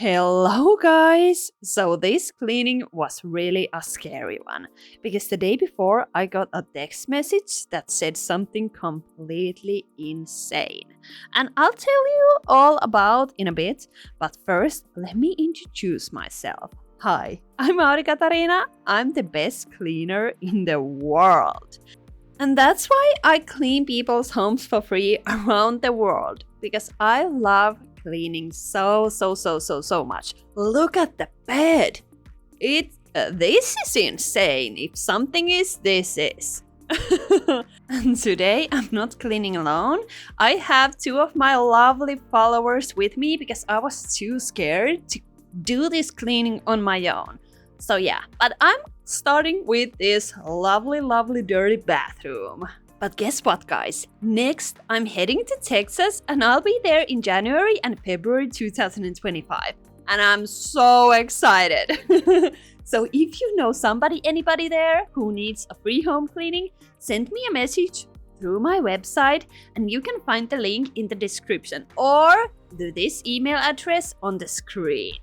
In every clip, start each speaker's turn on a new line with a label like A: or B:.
A: Hello, guys! So, this cleaning was really a scary one because the day before I got a text message that said something completely insane. And I'll tell you all about in a bit, but first, let me introduce myself. Hi, I'm Aurikatariina. I'm the best cleaner in the world. And that's why I clean people's homes for free around the world because I love cleaning so much. Look at the bed. This is insane. If something is, this is. And today I'm not cleaning alone. I have two of my lovely followers with me because I was too scared to do this cleaning on my own. So yeah, but I'm starting with this lovely dirty bathroom. But guess what, guys? Next, I'm heading to Texas and I'll be there in January and February 2025. And I'm so excited. So if you know anybody there who needs a free home cleaning, send me a message through my website and you can find the link in the description or through this email address on the screen.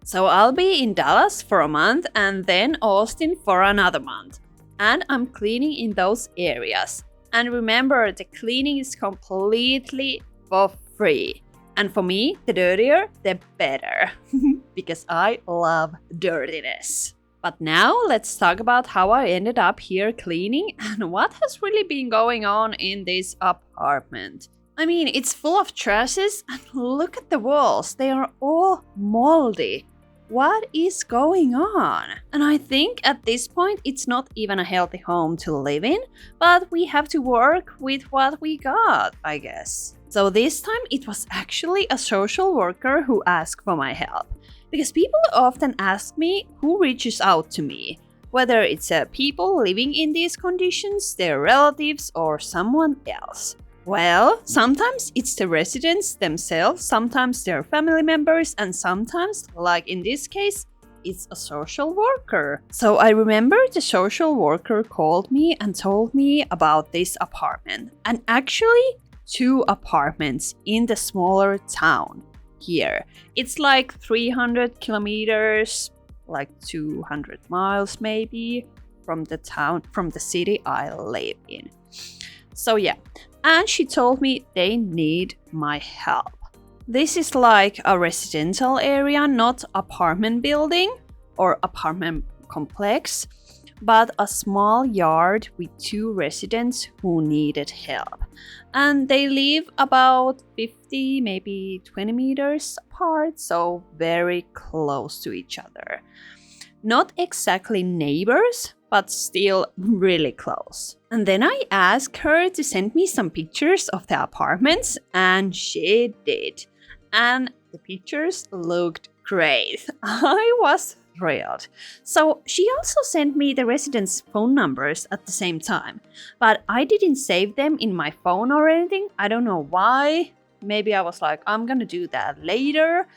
A: So I'll be in Dallas for a month and then Austin for another month. And I'm cleaning in those areas. And remember, the cleaning is completely for free. And for me, the dirtier, the better. Because I love dirtiness. But now let's talk about how I ended up here cleaning and what has really been going on in this apartment. I mean, it's full of trashes and look at the walls. They are all moldy. What is going on? And I think at this point it's not even a healthy home to live in, but we have to work with what we got, I guess. So this time it was actually a social worker who asked for my help. Because people often ask me who reaches out to me, whether it's people living in these conditions, their relatives, or someone else. Well, sometimes it's the residents themselves, sometimes their family members, and sometimes, like in this case, it's a social worker. So I remember the social worker called me and told me about this apartment. And actually, 2 apartments in the smaller town here. It's like 300 kilometers, like 200 miles maybe, from the city I live in. So yeah. And she told me they need my help. This is like a residential area, not apartment building or apartment complex, but a small yard with 2 residents who needed help. And they live about 50, maybe 20 meters apart, so very close to each other. Not exactly neighbors, but still really close. And then I asked her to send me some pictures of the apartments, and she did. And the pictures looked great. I was thrilled. So she also sent me the residents' phone numbers at the same time, but I didn't save them in my phone or anything. I don't know why. Maybe I was like, I'm gonna do that later.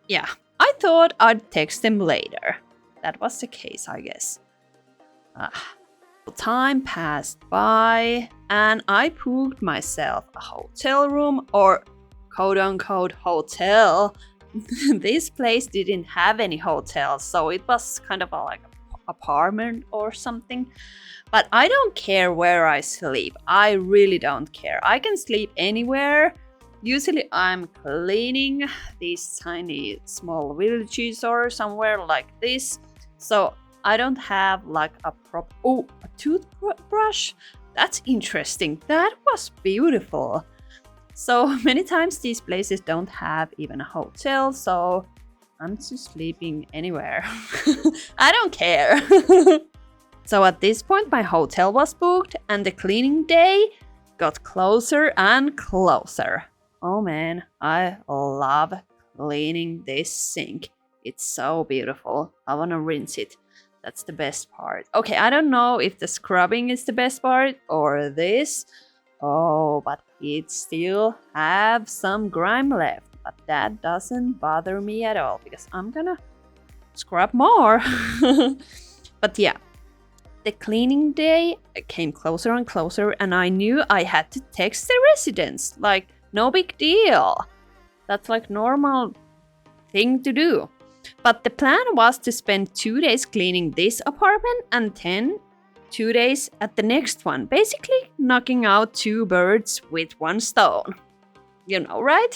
A: Yeah, I thought I'd text them later. That was the case, I guess. Time passed by and I booked myself a hotel room or quote-unquote hotel. This place didn't have any hotels, so it was kind of like an apartment or something. But I don't care where I sleep. I really don't care. I can sleep anywhere. Usually I'm cleaning these tiny small villages or somewhere like this. So I don't have like a toothbrush. That's interesting. That was beautiful. So many times these places don't have even a hotel, so I'm just sleeping anywhere. I don't care. So at this point my hotel was booked and the cleaning day got closer and closer. Oh man, I love cleaning this sink. It's so beautiful. I want to rinse it. That's the best part. Okay, I don't know if the scrubbing is the best part or this. Oh, but it still have some grime left. But that doesn't bother me at all because I'm gonna scrub more. But yeah, the cleaning day came closer and closer and I knew I had to text the residents. Like, no big deal. That's like normal thing to do. But the plan was to spend 2 days cleaning this apartment and then 2 days at the next one, basically knocking out 2 birds with 1 stone. You know, right?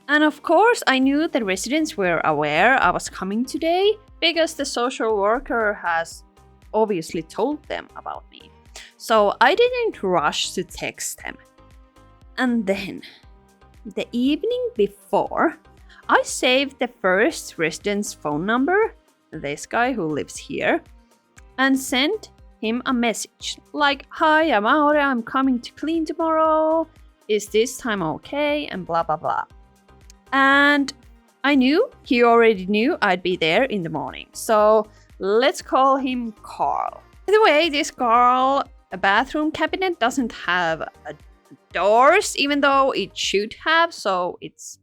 A: And of course, I knew the residents were aware I was coming today because the social worker has obviously told them about me. So I didn't rush to text them. And then, the evening before, I saved the first resident's phone number, this guy who lives here, and sent him a message like, "Hi, I'm Aure, I'm coming to clean tomorrow. Is this time okay?" and blah blah blah. And I knew he already knew I'd be there in the morning. So let's call him Carl. By the way, this Carl, a bathroom cabinet doesn't have doors, even though it should have, so it's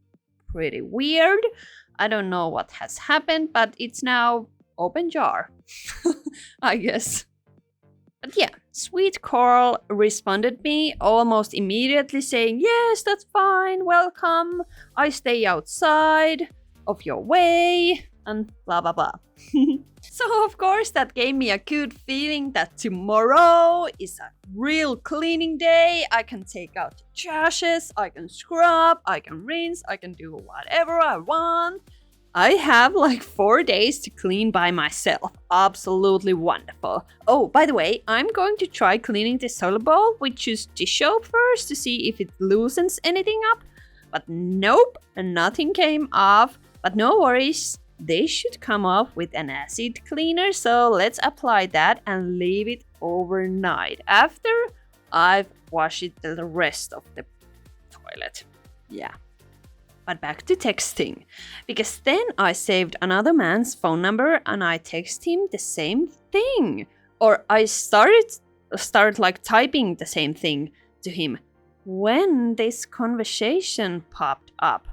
A: pretty weird. I don't know what has happened, but it's now open jar, I guess. But yeah, sweet Carl responded me almost immediately saying, "Yes, that's fine, welcome. I stay outside of your way," and blah blah blah. So of course that gave me a good feeling that tomorrow is a real cleaning day. I can take out the trashes, I can scrub, I can rinse, I can do whatever I want. I have like 4 days to clean by myself. Absolutely wonderful. Oh, by the way, I'm going to try cleaning the toilet bowl with just dish soap first to see if it loosens anything up. But nope, nothing came off. But no worries, they should come off with an acid cleaner. So let's apply that and leave it overnight after I've washed the rest of the toilet. Yeah. But back to texting, because then I saved another man's phone number and I text him the same thing. Or I started like typing the same thing to him when this conversation popped up.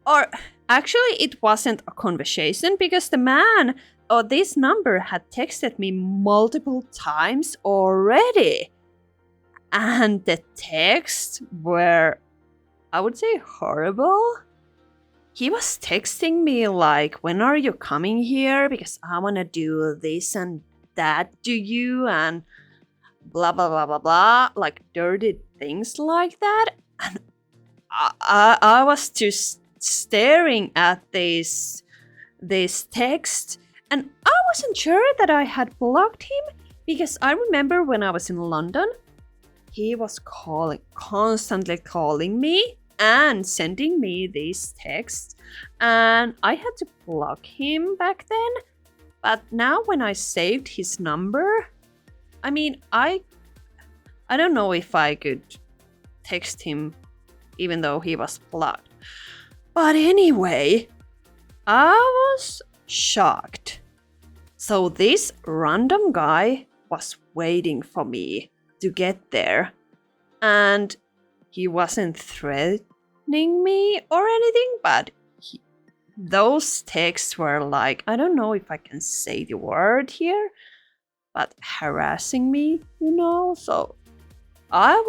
A: Or actually it wasn't a conversation because the man or this number had texted me multiple times already. And the texts were, I would say, horrible. He was texting me like, "When are you coming here? Because I want to do this and that to you," and blah, blah, blah, blah, blah. Like dirty things like that. And I was just staring at this text. And I wasn't sure that I had blocked him. Because I remember when I was in London, he was constantly calling me and sending me these texts, and I had to block him back then. But now when I saved his number, I mean, I don't know if I could text him even though he was blocked. But anyway, I was shocked. So this random guy was waiting for me to get there, and he wasn't threatening me or anything, but those texts were like, I don't know if I can say the word here, but harassing me, you know? So I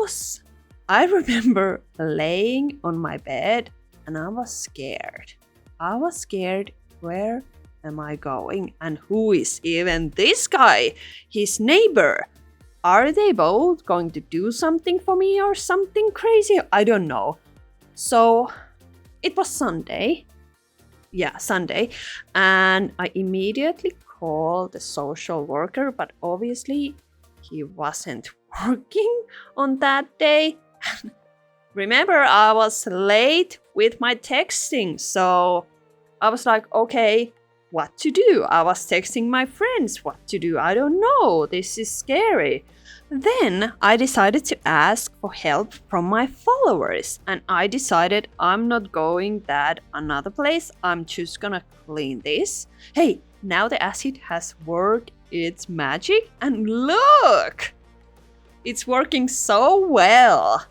A: remember laying on my bed and I was scared. I was scared, where am I going? And who is even this guy? His neighbor. Are they both going to do something for me or something crazy? I don't know. So it was Sunday. Yeah, Sunday. And I immediately called the social worker, but obviously he wasn't working on that day. Remember, I was late with my texting, so I was like, okay, what to do? I was texting my friends what to do. I don't know. This is scary. Then I decided to ask for help from my followers, and I decided I'm not going that another place. I'm just gonna clean this. Hey, now the acid has worked its magic, and look! It's working so well.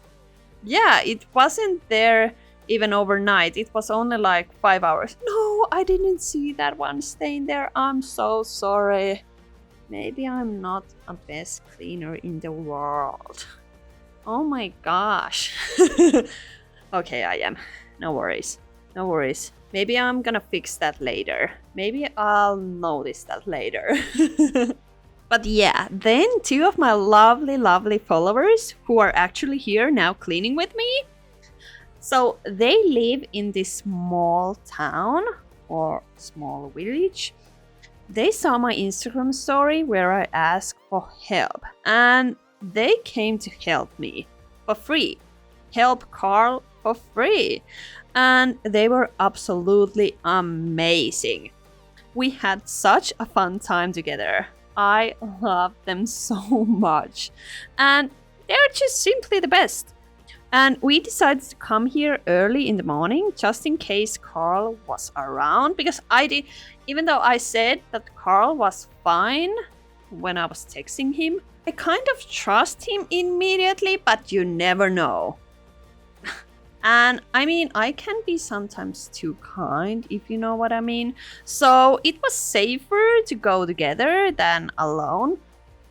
A: Yeah, it wasn't there even overnight. It was only like 5 hours. No, I didn't see that one stain there. I'm so sorry. Maybe I'm not a best cleaner in the world. Oh my gosh. Okay, I am. No worries. No worries. Maybe I'm gonna fix that later. Maybe I'll notice that later. But yeah, then two of my lovely followers who are actually here now cleaning with me. So they live in this small town or small village. They saw my Instagram story where I asked for help and they came to help me for free. Help Carl for free. And they were absolutely amazing. We had such a fun time together. I love them so much. And they're just simply the best. And we decided to come here early in the morning just in case Carl was around because even though I said that Carl was fine when I was texting him, I kind of trust him immediately, but you never know. And I mean, I can be sometimes too kind, if you know what I mean. So it was safer to go together than alone.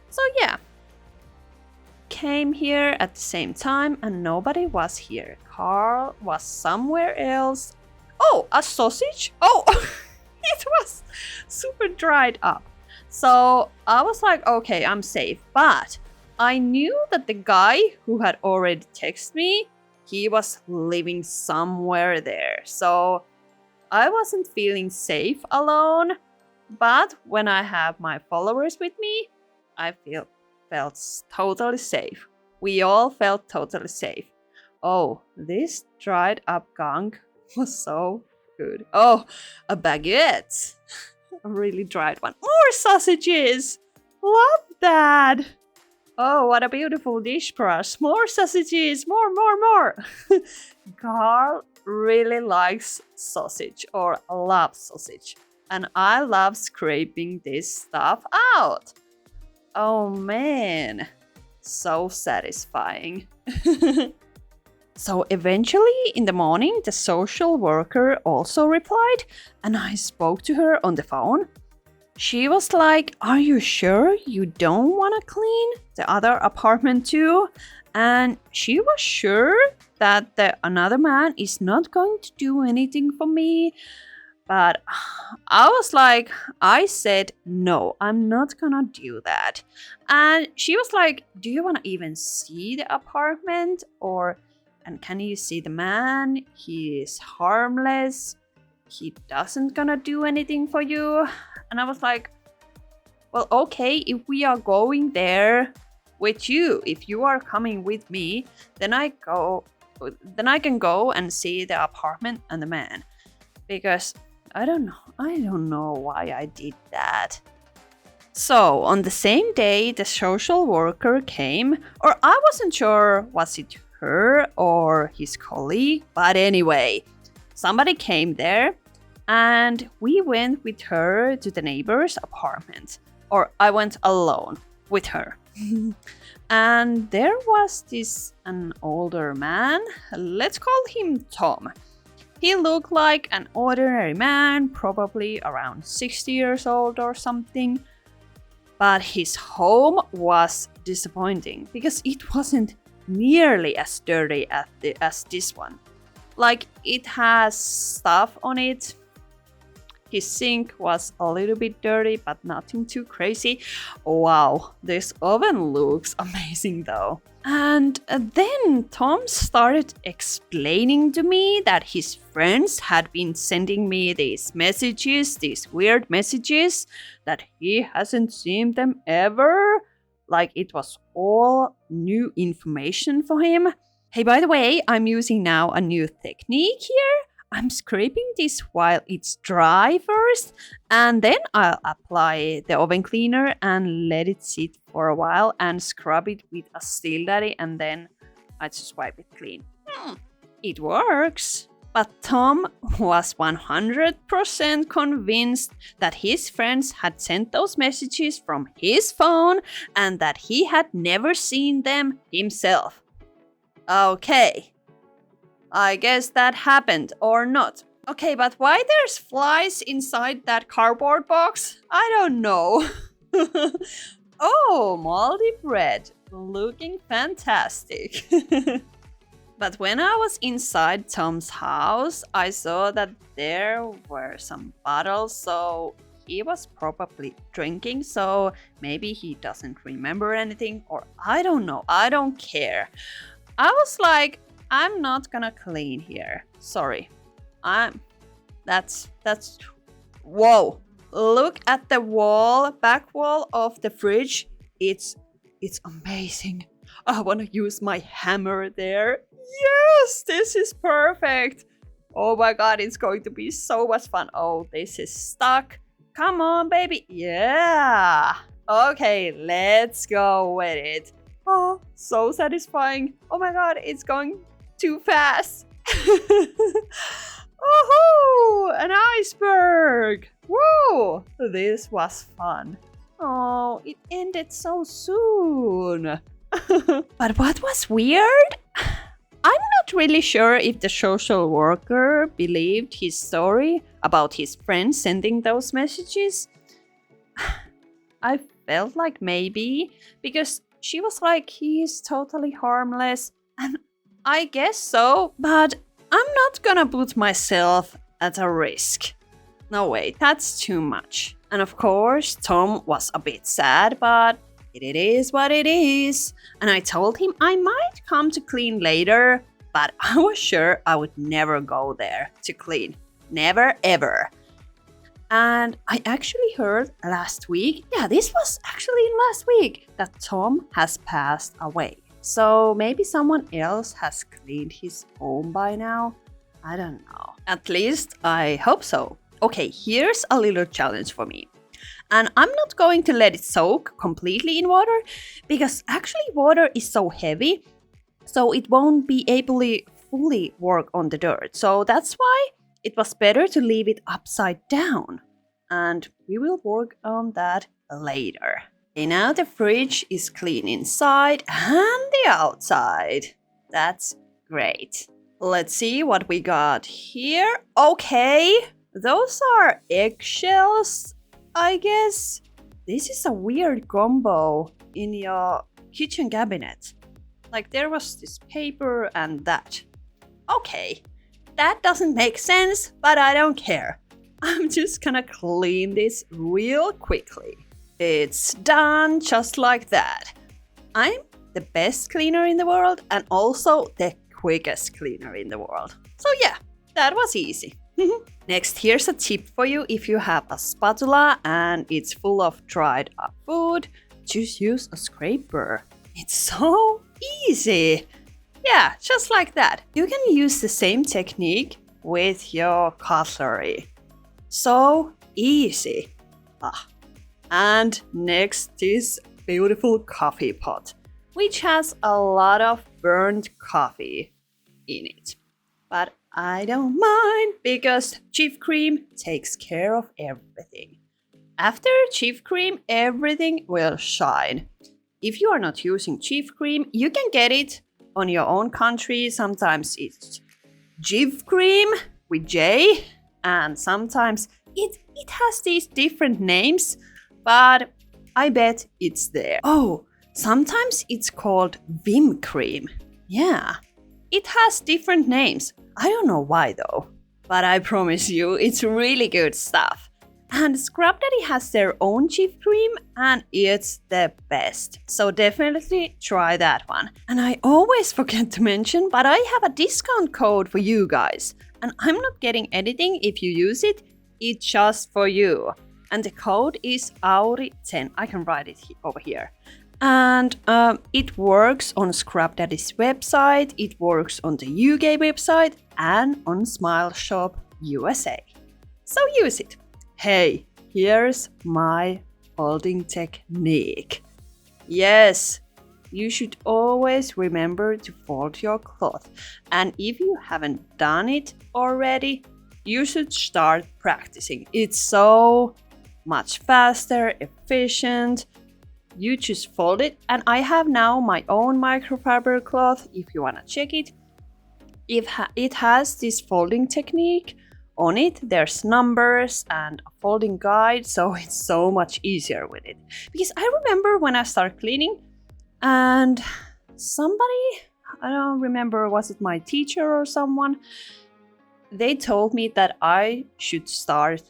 A: So yeah. Came here at the same time and nobody was here. Carl was somewhere else. Oh, a sausage? Oh, it was super dried up. So I was like, okay, I'm safe. But I knew that the guy who had already texted me, he was living somewhere there. So I wasn't feeling safe alone. But when I have my followers with me, I felt totally safe. We all felt totally safe. Oh, this dried up gunk was so good. Oh, a baguette. A really dried one. More sausages. Love that. Oh, what a beautiful dish brush. More sausages. More. Carl really likes sausage or loves sausage. And I love scraping this stuff out. Oh man, so satisfying. So eventually in the morning, the social worker also replied and I spoke to her on the phone. She was like, are you sure you don't want to clean the other apartment too? And she was sure that the another man is not going to do anything for me. But I was like, I said, no, I'm not gonna do that. And she was like, do you wanna even see the apartment? And can you see the man? He is harmless. He doesn't gonna do anything for you. And I was like, well, okay, if we are going there with you, if you are coming with me, then I can go and see the apartment and the man. Because I don't know why I did that. So on the same day the social worker came, or I wasn't sure was it her or his colleague, but anyway, somebody came there and we went with her to the neighbor's apartment. Or I went alone with her. And there was an older man, let's call him Tom. He looked like an ordinary man, probably around 60 years old or something. But his home was disappointing because it wasn't nearly as dirty as this one. Like, it has stuff on it. His sink was a little bit dirty, but nothing too crazy. Wow, this oven looks amazing though. And then Tom started explaining to me that his friends had been sending me these weird messages, that he hasn't seen them ever. Like, it was all new information for him. Hey, by the way, I'm using now a new technique here. I'm scraping this while it's dry first, and then I'll apply the oven cleaner and let it sit for a while and scrub it with a steel daddy, and then I just wipe it clean. It works. But Tom was 100% convinced that his friends had sent those messages from his phone and that he had never seen them himself. Okay. I guess that happened, or not. Okay, but why there's flies inside that cardboard box? I don't know. Oh, moldy bread. Looking fantastic. But when I was inside Tom's house, I saw that there were some bottles, so he was probably drinking, so maybe he doesn't remember anything, or I don't know, I don't care. I was like, I'm not gonna clean here. Sorry. That's whoa. Look at the back wall of the fridge. It's amazing. I want to use my hammer there. Yes, this is perfect. Oh my god, it's going to be so much fun. Oh, this is stuck. Come on, baby. Yeah. Okay, let's go with it. Oh, so satisfying. Oh my god, it's going too fast. Oh, an iceberg. Whoa, this was fun. Oh, it ended so soon. But what was weird? I'm not really sure if the social worker believed his story about his friend sending those messages. I felt like maybe, because she was like, he's totally harmless, and I guess so, but I'm not gonna put myself at a risk. No way, that's too much. And of course, Tom was a bit sad, but it is what it is. And I told him I might come to clean later, but I was sure I would never go there to clean. Never ever. And I actually heard last week, this was actually last week, that Tom has passed away. So maybe someone else has cleaned his home by now. I don't know. At least I hope so. Okay, here's a little challenge for me. And I'm not going to let it soak completely in water, because actually water is so heavy, so it won't be able to fully work on the dirt. So that's why it was better to leave it upside down. And we will work on that later. Okay, now the fridge is clean inside and the outside. That's great. Let's see what we got here. Okay, those are eggshells, I guess. This is a weird combo in your kitchen cabinet. Like there was this paper and that. Okay, that doesn't make sense, but I don't care. I'm just gonna clean this real quickly. It's done just like that. I'm the best cleaner in the world and also the quickest cleaner in the world. So yeah, that was easy. Next, here's a tip for you. If you have a spatula and it's full of dried up food, just use a scraper. It's so easy. Yeah, just like that. You can use the same technique with your cutlery. So easy. And next is beautiful coffee pot, which has a lot of burnt coffee in it. But I don't mind, because Chief Cream takes care of everything. After Chief Cream, everything will shine. If you are not using Chief Cream, you can get it on your own country. Sometimes it's Jiv Cream with J, and sometimes it has these different names, but I bet it's there. Oh, sometimes it's called Vim Cream. Yeah, it has different names. I don't know why though, but I promise you it's really good stuff. And Scrub Daddy has their own Chief Cream and it's the best. So definitely try that one. And I always forget to mention, but I have a discount code for you guys. And I'm not getting anything if you use it. It's just for you. And the code is Auri10. I can write it over here. And it works on Scrub Daddy's website. It works on the UK website and on Smile Shop USA. So use it. Hey, here's my folding technique. Yes, you should always remember to fold your cloth. And if you haven't done it already, you should start practicing. It's so much faster, efficient. You just fold it. And I have now my own microfiber cloth if you want to check it. It has this folding technique. On it, there's numbers and a folding guide, so it's so much easier with it. Because I remember when I started cleaning and somebody I don't remember, was it my teacher or someone? They told me that I should start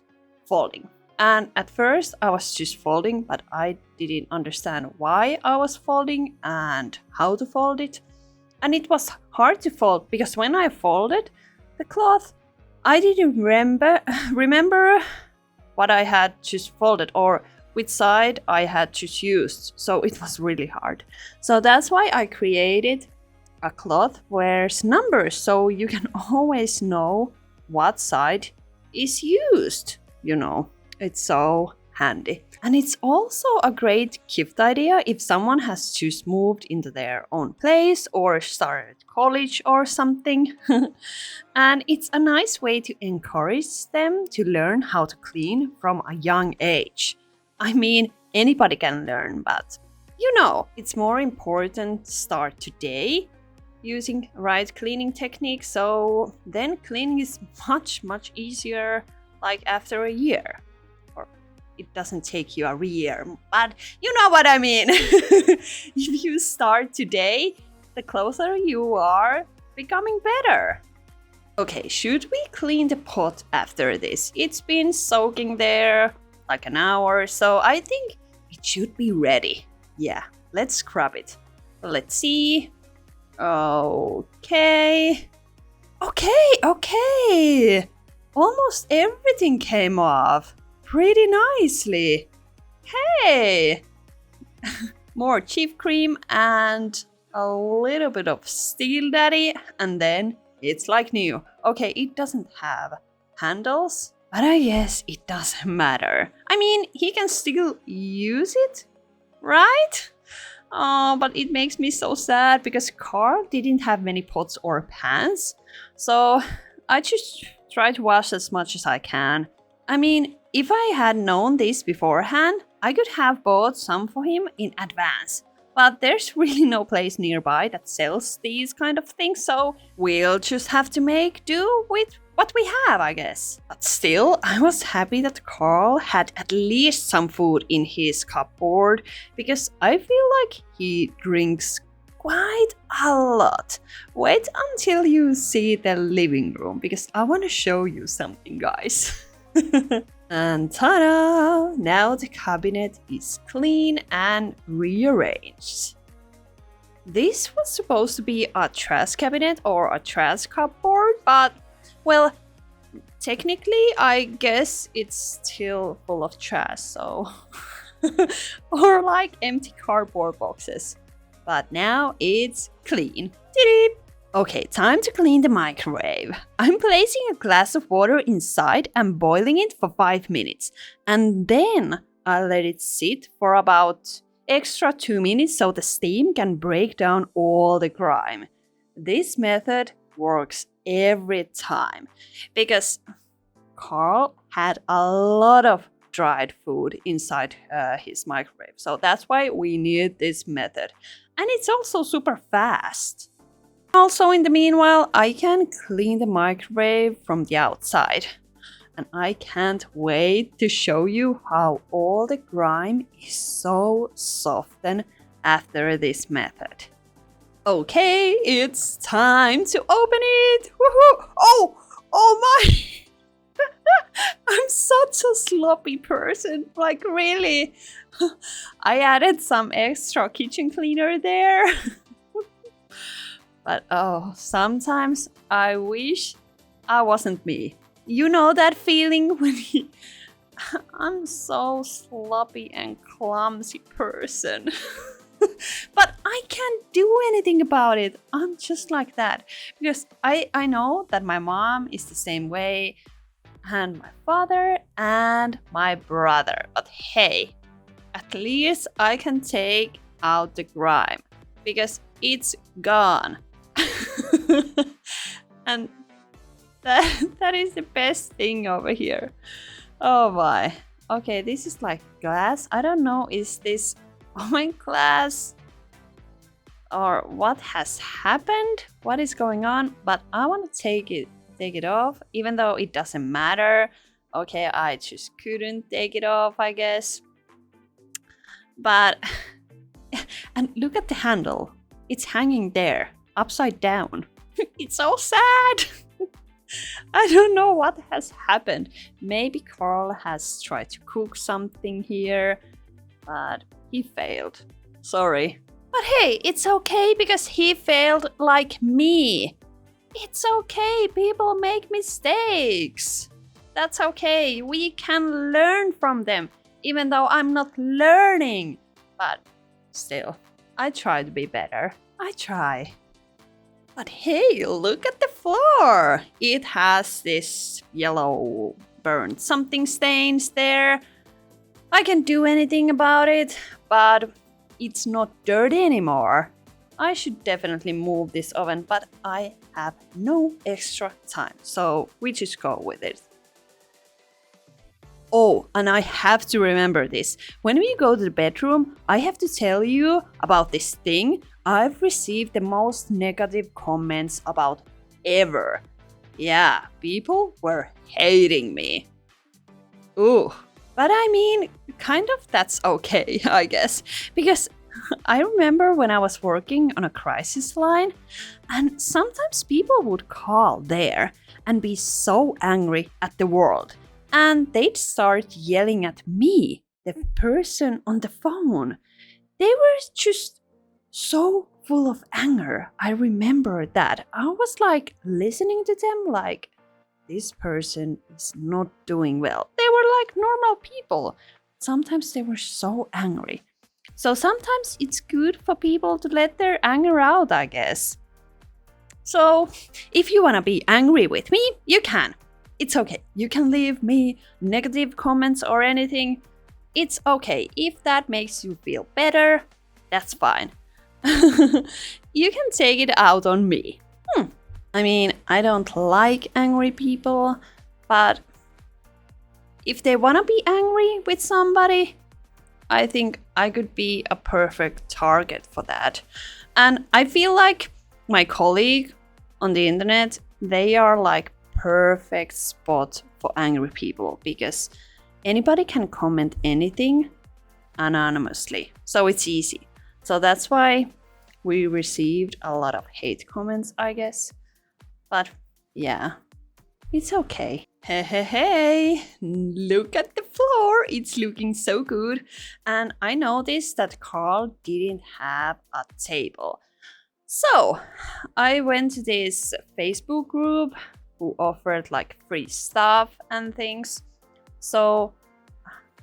A: folding. And at first I was just folding, but I didn't understand why I was folding and how to fold it. And it was hard to fold because when I folded the cloth, I didn't remember what I had just folded or which side I had just used. So it was really hard. So that's why I created a cloth wears numbers, so you can always know what side is used. It's so handy. And it's also a great gift idea if someone has just moved into their own place or started college or something. And it's a nice way to encourage them to learn how to clean from a young age. I mean, anybody can learn, but it's more important to start today using right cleaning techniques, so then cleaning is much easier like after a year. Or it doesn't take you a year, but you know what I mean. If you start today, the closer you are becoming better. Okay, should we clean the pot after this? It's been soaking there like an hour, so I think it should be ready. Yeah, let's scrub it. Let's see. Okay. Almost everything came off pretty nicely. Hey! More cheap cream and a little bit of Steel Daddy, and then it's like new. Okay, it doesn't have handles, but I guess it doesn't matter. I mean, he can still use it, right? Oh, but it makes me so sad because Carl didn't have many pots or pans. So I just try to wash as much as I can. I mean, if I had known this beforehand, I could have bought some for him in advance. But there's really no place nearby that sells these kind of things, so we'll just have to make do with what we have, I guess. But still, I was happy that Carl had at least some food in his cupboard, because I feel like he drinks quite a lot. Wait until you see the living room, because I want to show you something, guys. And ta-da! Now the cabinet is clean and rearranged. This was supposed to be a trash cabinet or a trash cupboard, but well, technically I guess it's still full of trash, so or like empty cardboard boxes. But now it's clean. Dee-dee! Okay, time to clean the microwave. I'm placing a glass of water inside and boiling it for 5 minutes. And then I let it sit for about extra 2 minutes so the steam can break down all the grime. This method works every time because Carl had a lot of dried food inside his microwave. So that's why we need this method. And it's also super fast. Also, in the meanwhile, I can clean the microwave from the outside. And I can't wait to show you how all the grime is so softened after this method. Okay, it's time to open it! Woohoo! Oh my! I'm such a sloppy person, like really. I added some extra kitchen cleaner there. But sometimes I wish I wasn't me. You know that feeling when I'm so sloppy and clumsy person. But I can't do anything about it. I'm just like that. Because I know that my mom is the same way, and my father and my brother. But hey, at least I can take out the grime because it's gone. And that is the best thing over here. Oh my. Okay, this is like glass. I don't know, is this wine glass or what has happened? What is going on? But I want to take it off, even though it doesn't matter. Okay, I just couldn't take it off, I guess. But and look at the handle. It's hanging there. upside down. It's so sad. I don't know what has happened. Maybe Carl has tried to cook something here, but he failed. Sorry. But hey, it's okay because he failed like me. It's okay, people make mistakes. That's okay, we can learn from them, even though I'm not learning. But still, I try to be better. I try. But hey, look at the floor. It has this yellow burnt something stains there. I can't do anything about it, but it's not dirty anymore. I should definitely move this oven, but I have no extra time, so we just go with it. Oh, and I have to remember this. When we go to the bedroom, I have to tell you about this thing I've received the most negative comments about ever. Yeah, people were hating me. Ooh, but I mean, kind of that's okay, I guess, because I remember when I was working on a crisis line, and sometimes people would call there and be so angry at the world, and they'd start yelling at me, the person on the phone. They were just so full of anger. I remember that. I was like listening to them like, this person is not doing well. They were like normal people. Sometimes they were so angry. So sometimes it's good for people to let their anger out, I guess. So if you want to be angry with me, you can. It's okay. You can leave me negative comments or anything. It's okay. If that makes you feel better, that's fine. You can take it out on me. I mean, I don't like angry people, but if they want to be angry with somebody, I think I could be a perfect target for that. And I feel like my colleague on the internet, they are like perfect spot for angry people because anybody can comment anything anonymously. So it's easy. So that's why we received a lot of hate comments, I guess. But yeah, it's okay. Hey, look at the floor. It's looking so good. And I noticed that Carl didn't have a table. So I went to this Facebook group who offered like free stuff and things. So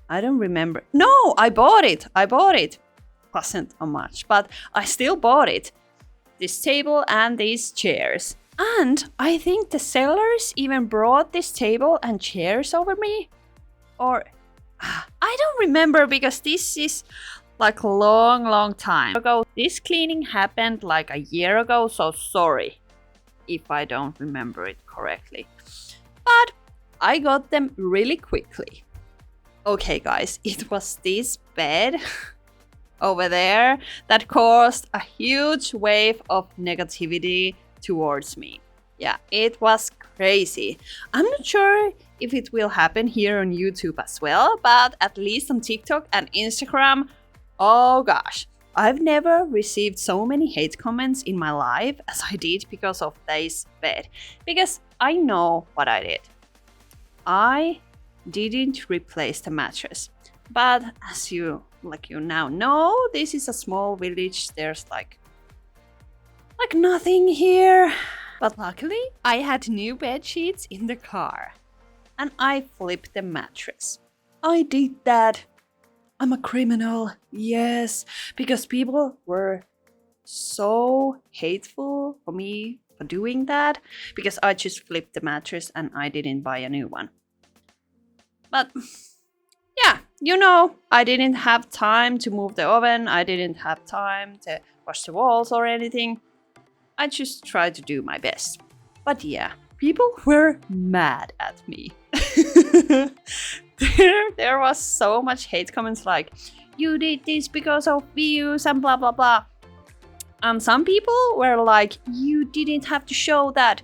A: I don't remember. No, I bought it. Wasn't a much, but I still bought it. This table and these chairs. And I think the sellers even brought this table and chairs over me. Or I don't remember because this is like a long time ago. This cleaning happened like a year ago, so sorry if I don't remember it correctly. But I got them really quickly. Okay guys, it was this bed over there that caused a huge wave of negativity towards me. Yeah, it was crazy. I'm not sure if it will happen here on YouTube as well, but at least on TikTok and Instagram, oh gosh, I've never received so many hate comments in my life as I did because of this bed. Because I know what I did. I didn't replace the mattress. But as you now know, this is a small village. There's like nothing here. But luckily, I had new bed sheets in the car. And I flipped the mattress. I did that. I'm a criminal. Yes, because people were so hateful for me for doing that. Because I just flipped the mattress and I didn't buy a new one. But yeah, you know, I didn't have time to move the oven. I didn't have time to wash the walls or anything. I just tried to do my best. But yeah, people were mad at me. there was so much hate comments like, you did this because of views and blah blah blah. And some people were like, you didn't have to show that.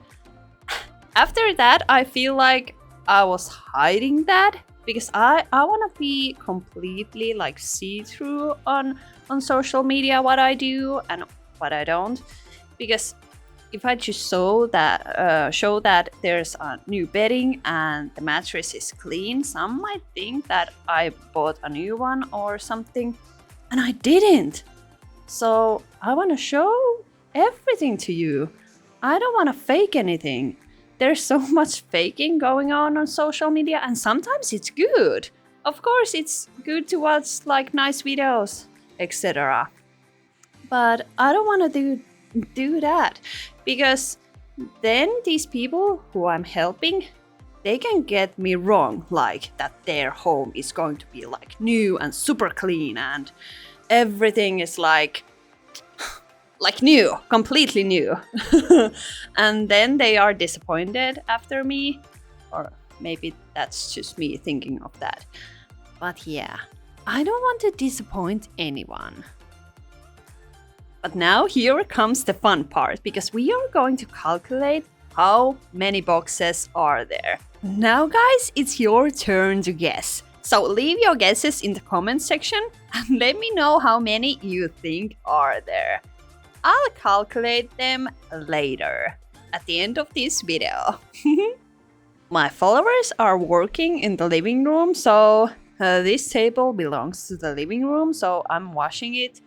A: After that, I feel like I was hiding that because I want to be completely like see-through on social media what I do and what I don't. Because if I just show that there's a new bedding and the mattress is clean, some might think that I bought a new one or something, and I didn't. So I want to show everything to you. I don't want to fake anything. There's so much faking going on social media, and sometimes it's good. Of course, it's good to watch like nice videos, etc. But I don't want to do that, because then these people who I'm helping, they can get me wrong, like that their home is going to be like new and super clean and everything is like new, completely new. And then they are disappointed after me, or maybe that's just me thinking of that. But yeah, I don't want to disappoint anyone. But now here comes the fun part, because we are going to calculate how many boxes are there. Now guys, it's your turn to guess. So leave your guesses in the comment section and let me know how many you think are there. I'll calculate them later, at the end of this video. My followers are working in the living room, so this table belongs to the living room, so I'm washing it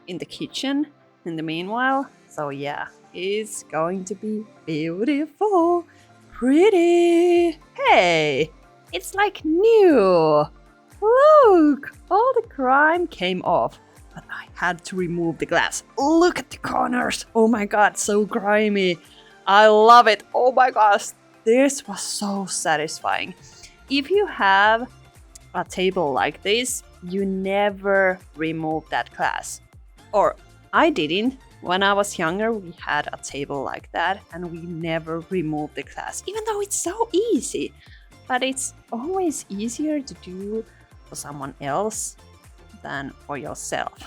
A: in the kitchen in the meanwhile. So yeah, it's going to be beautiful, pretty. Hey, it's like new. Look, all the grime came off, but I had to remove the glass. Look at the corners. Oh my god, so grimy. I love it. Oh my gosh, this was so satisfying. If you have a table like this, you never remove that glass. Or I didn't. When I was younger, we had a table like that and we never removed the glass, even though it's so easy. But it's always easier to do for someone else than for yourself,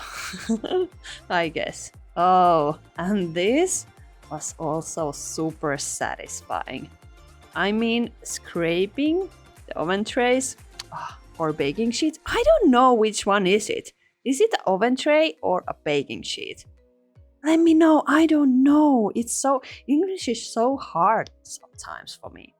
A: I guess. Oh, and this was also super satisfying. I mean, scraping the oven trays or baking sheets. I don't know which one is it. Is it the oven tray or a baking sheet? Let me know. I don't know. English is so hard sometimes for me.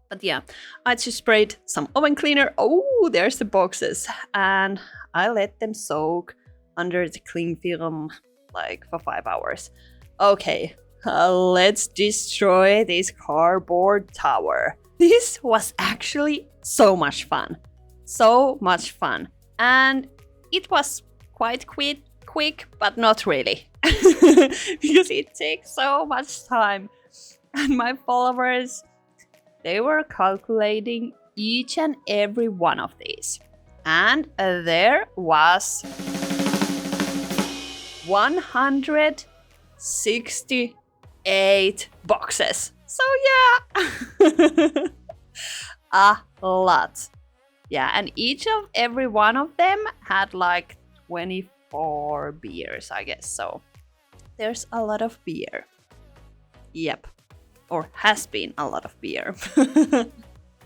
A: But yeah, I just sprayed some oven cleaner. Oh, there's the boxes. And I let them soak under the cling film like for 5 hours. Okay, let's destroy this cardboard tower. This was actually so much fun. So much fun. And it was quite quick, but not really. Because it takes so much time. And my followers, they were calculating each and every one of these. And there was 168 boxes. So yeah, a lot. Yeah, and each of every one of them had like 24 beers, I guess. So there's a lot of beer. Yep. Or has been a lot of beer.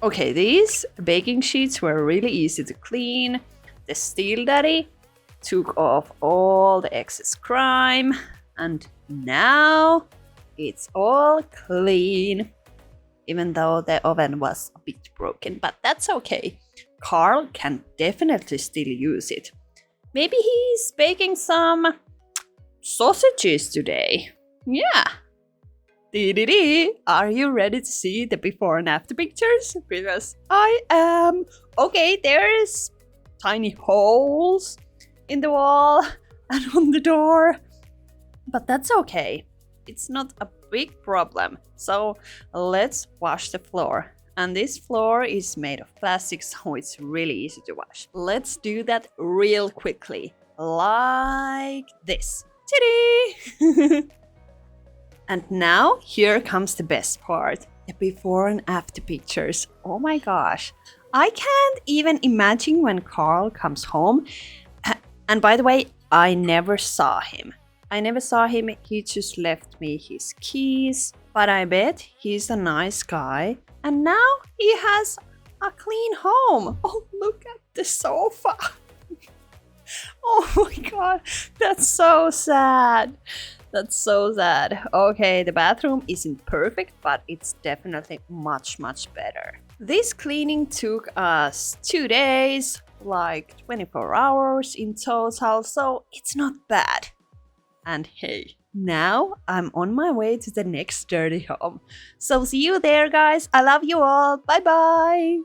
A: Okay, these baking sheets were really easy to clean. The Steel Daddy took off all the excess grime. And now it's all clean. Even though the oven was a bit broken, but that's okay. Carl can definitely still use it. Maybe he's baking some sausages today. Yeah. Are you ready to see the before and after pictures? Because I am. Okay, there's tiny holes in the wall and on the door. But that's okay. It's not a big problem. So let's wash the floor. And this floor is made of plastic, so it's really easy to wash. Let's do that real quickly. Like this. Ta-da! And now, here comes the best part. The before and after pictures. Oh my gosh. I can't even imagine when Carl comes home. And by the way, I never saw him. He just left me his keys. But I bet he's a nice guy. And now he has a clean home. Oh, look at the sofa. Oh my god, that's so sad. That's so sad. Okay, the bathroom isn't perfect, but it's definitely much, much better. This cleaning took us 2 days, like 24 hours in total, so it's not bad. And hey, now I'm on my way to the next dirty home. So see you there, guys. I love you all. Bye bye.